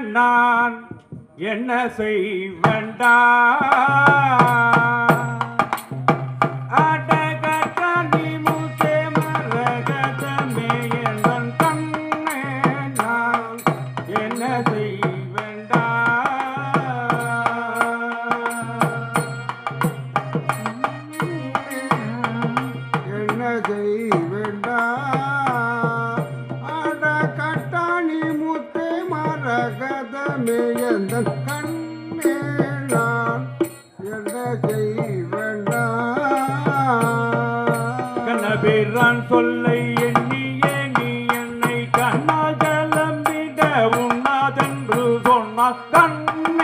நான் என்ன செய்வேண்டா அடகட்டாணி முத்தே மரகதமே எந்தன் கண்ணே நான் என்ன செய்வேண்டா என்ன செய்வேண்டா அடகட்டாணி முத்தே மரகதமே எந்தன் கண்ணே நான் என்ன செய்வேண்டா கண்ணபிரான் சொல்லை எண்ணியே நீ என்னை கண்ணால் ஜலம்பிட உண்ணாதென்று சொன்னார் கண்ணே